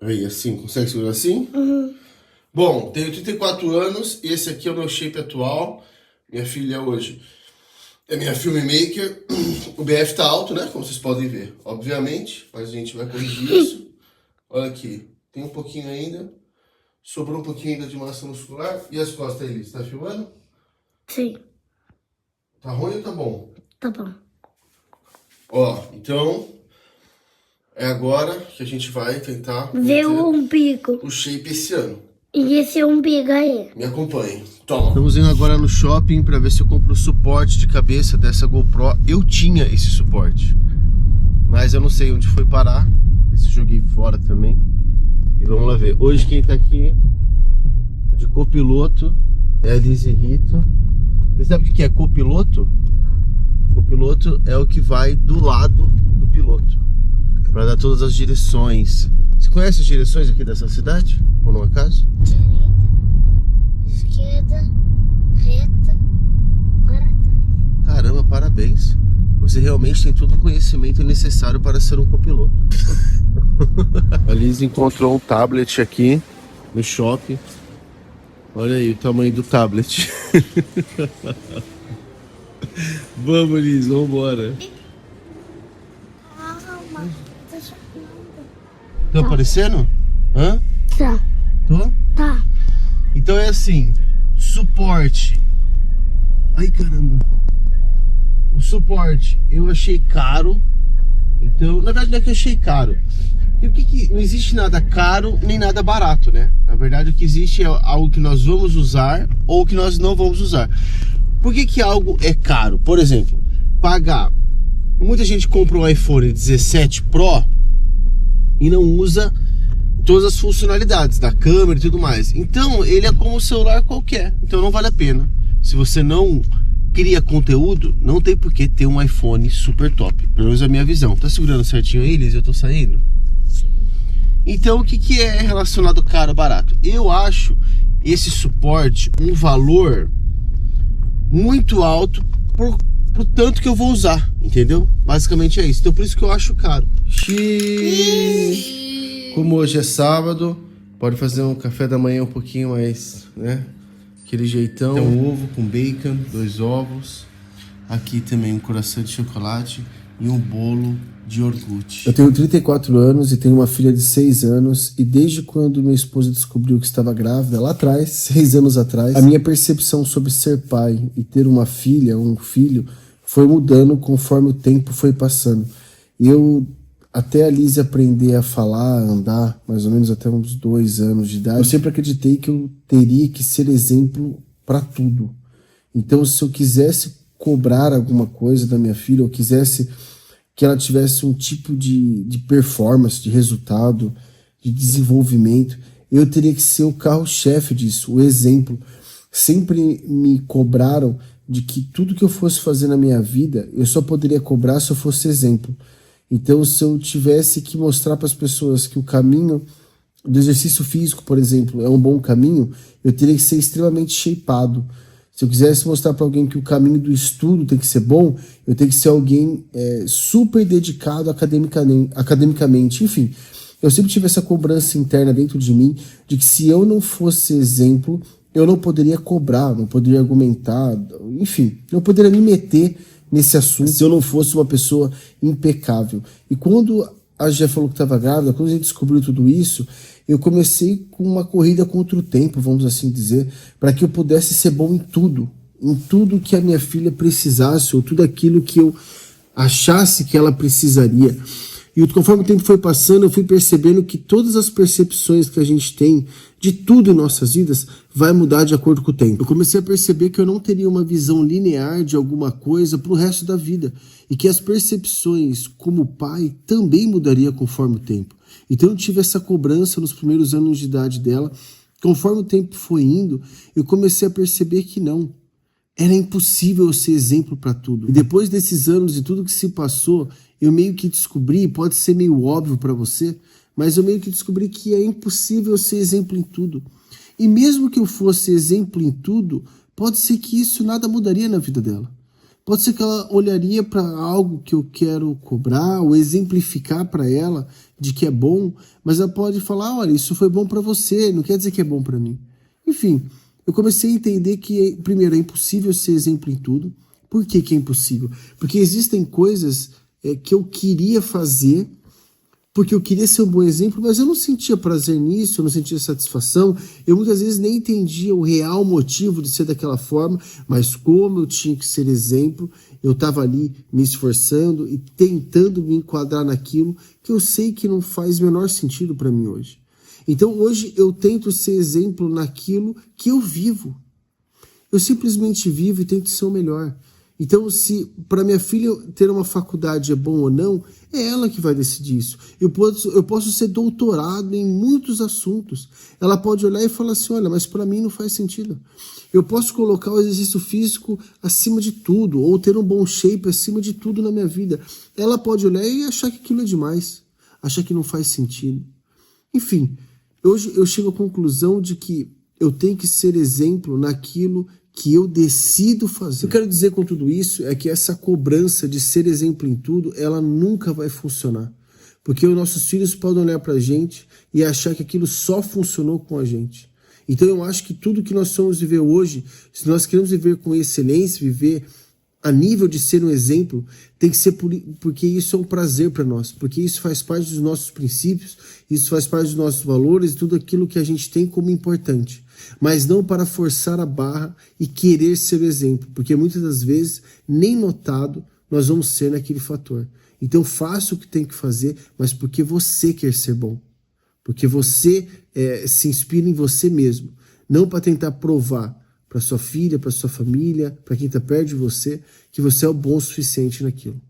Aí, assim, consegue segurar assim? Bom, tenho 34 anos, esse aqui é o meu shape atual. Minha filha hoje é minha filmmaker. O BF tá alto, né? Como vocês podem ver, obviamente, mas a gente vai corrigir isso. Olha aqui, tem um pouquinho ainda. Sobrou um pouquinho ainda de massa muscular. E as costas, Elis, tá filmando? Sim. Tá ruim ou tá bom? Tá bom. Ó, então é agora que a gente vai tentar Ver o umbigo. o shape esse ano. E esse umbigo aí. Me acompanhe. Toma. Estamos indo agora no shopping para ver se eu compro o suporte de cabeça dessa GoPro. Eu tinha esse suporte, mas eu não sei onde foi parar. Esse joguei fora também. E vamos lá ver. Hoje quem tá aqui de copiloto é a Liz Rito. Você sabe o que é copiloto? Copiloto é o que vai do lado do piloto para dar todas as direções. Você conhece as direções aqui dessa cidade? Por um acaso? Direita, esquerda, reta, para trás. Caramba, parabéns. Você realmente tem todo o conhecimento necessário para ser um copiloto. A Liz encontrou um tablet aqui no shopping. Olha aí o tamanho do tablet. Vamos, Liz, vamos embora. Calma, tá chocando. Tá aparecendo? Hã? Tá, Tô? tá. Então é assim, suporte. Ai, caramba. O suporte eu achei caro. Então, na verdade não é que eu achei caro. E o que não existe nada caro nem nada barato, né? Na verdade o que existe é algo que nós vamos usar ou que nós não vamos usar. Por que algo é caro? Por exemplo, pagar. Muita gente compra um iPhone 17 Pro e não usa todas as funcionalidades da câmera e tudo mais. Então ele é como um celular qualquer. Então não vale a pena. Se você não cria conteúdo, não tem por que ter um iPhone super top. Pelo menos a minha visão. Tá segurando certinho aí, Liz? Eu tô saindo? Então o que é relacionado caro ou barato? Eu acho esse suporte um valor muito alto pro tanto que eu vou usar, entendeu? Basicamente é isso. Então por isso que eu acho caro. Como hoje é sábado, pode fazer um café da manhã um pouquinho mais, né? Aquele jeitão. Então, um ovo com bacon, 2 ovos. Aqui também um coração de chocolate e um bolo de iogurte. Eu tenho 34 anos e tenho uma filha de 6 anos. E desde quando minha esposa descobriu que estava grávida, lá atrás, 6 anos atrás, a minha percepção sobre ser pai e ter uma filha ou um filho foi mudando conforme o tempo foi passando. Eu, até a Liz aprender a falar, a andar, mais ou menos até uns 2 anos de idade, eu sempre acreditei que eu teria que ser exemplo para tudo. Então, se eu quisesse cobrar alguma coisa da minha filha, ou quisesse que ela tivesse um tipo de performance, de resultado, de desenvolvimento, eu teria que ser o carro-chefe disso, o exemplo. Sempre me cobraram de que tudo que eu fosse fazer na minha vida, eu só poderia cobrar se eu fosse exemplo. Então, se eu tivesse que mostrar para as pessoas que o caminho do exercício físico, por exemplo, é um bom caminho, eu teria que ser extremamente shapeado. Se eu quisesse mostrar para alguém que o caminho do estudo tem que ser bom, eu tenho que ser alguém super dedicado academicamente. Enfim, eu sempre tive essa cobrança interna dentro de mim de que se eu não fosse exemplo, eu não poderia cobrar, não poderia argumentar, enfim, não poderia me meter nesse assunto se eu não fosse uma pessoa impecável. E quando a Jé falou que estava grávida, quando a gente descobriu tudo isso, eu comecei com uma corrida contra o tempo, vamos assim dizer, para que eu pudesse ser bom em tudo que a minha filha precisasse, ou tudo aquilo que eu achasse que ela precisaria. E conforme o tempo foi passando, eu fui percebendo que todas as percepções que a gente tem de tudo em nossas vidas vai mudar de acordo com o tempo. Eu comecei a perceber que eu não teria uma visão linear de alguma coisa para o resto da vida, e que as percepções como pai também mudaria conforme o tempo. Então eu tive essa cobrança nos primeiros anos de idade dela. Conforme o tempo foi indo, eu comecei a perceber que não. Era impossível eu ser exemplo para tudo. E depois desses anos e tudo que se passou, eu meio que descobri, pode ser meio óbvio para você, mas eu meio que descobri que é impossível ser exemplo em tudo. E mesmo que eu fosse exemplo em tudo, pode ser que isso nada mudaria na vida dela. Pode ser que ela olharia para algo que eu quero cobrar ou exemplificar para ela de que é bom, mas ela pode falar, olha, isso foi bom para você, não quer dizer que é bom para mim. Enfim, eu comecei a entender que, primeiro, é impossível ser exemplo em tudo. Por que que é impossível? Porque existem coisas que eu queria fazer, porque eu queria ser um bom exemplo, mas eu não sentia prazer nisso, eu não sentia satisfação, eu muitas vezes nem entendia o real motivo de ser daquela forma, mas como eu tinha que ser exemplo, eu estava ali me esforçando e tentando me enquadrar naquilo que eu sei que não faz o menor sentido para mim hoje. Então hoje eu tento ser exemplo naquilo que eu vivo. Eu simplesmente vivo e tento ser o melhor. Então, se para minha filha ter uma faculdade é bom ou não, é ela que vai decidir isso. Eu posso ser doutorado em muitos assuntos. Ela pode olhar e falar assim, olha, mas para mim não faz sentido. Eu posso colocar o exercício físico acima de tudo, ou ter um bom shape acima de tudo na minha vida. Ela pode olhar e achar que aquilo é demais, achar que não faz sentido. Enfim, hoje eu chego à conclusão de que eu tenho que ser exemplo naquilo que eu decido fazer. O que eu quero dizer com tudo isso é que essa cobrança de ser exemplo em tudo, ela nunca vai funcionar. Porque os nossos filhos podem olhar pra gente e achar que aquilo só funcionou com a gente. Então eu acho que tudo que nós somos viver hoje, se nós queremos viver com excelência, viver a nível de ser um exemplo, tem que ser porque isso é um prazer para nós, porque isso faz parte dos nossos princípios, isso faz parte dos nossos valores, tudo aquilo que a gente tem como importante. Mas não para forçar a barra e querer ser o exemplo, porque muitas das vezes, nem notado, nós vamos ser naquele fator. Então faça o que tem que fazer, mas porque você quer ser bom. Porque você se inspira em você mesmo. Não para tentar provar para sua filha, para sua família, para quem está perto de você, que você é o bom o suficiente naquilo.